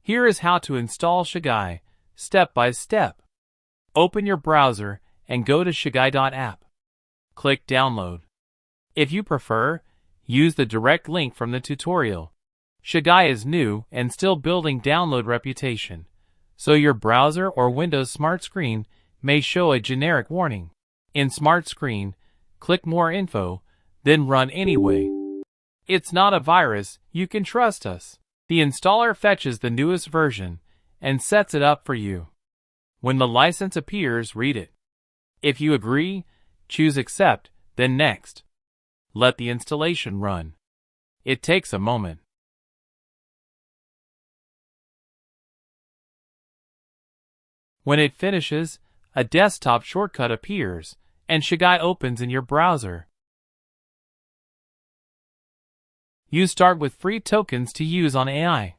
Here is how to install ShaggAI, step by step. Open your browser and go to ShaggAI.app. Click Download. If you prefer, use the direct link from the tutorial. ShaggAI is new and still building download reputation, so your browser or Windows Smart Screen may show a generic warning. In Smart Screen, click More Info, then Run anyway. It's not a virus, you can trust us. The installer fetches the newest version and sets it up for you. When the license appears, read it. If you agree, choose Accept, then Next. Let the installation run. It takes a moment. When it finishes, a desktop shortcut appears, and ShaggAI opens in your browser. You start with free tokens to use on AI.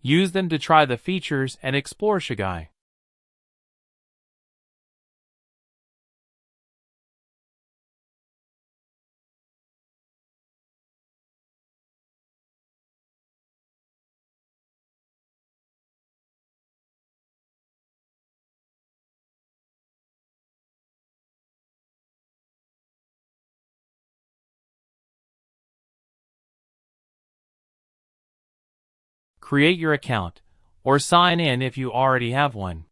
Use them to try the features and explore ShaggAI. Create your account, or sign in if you already have one.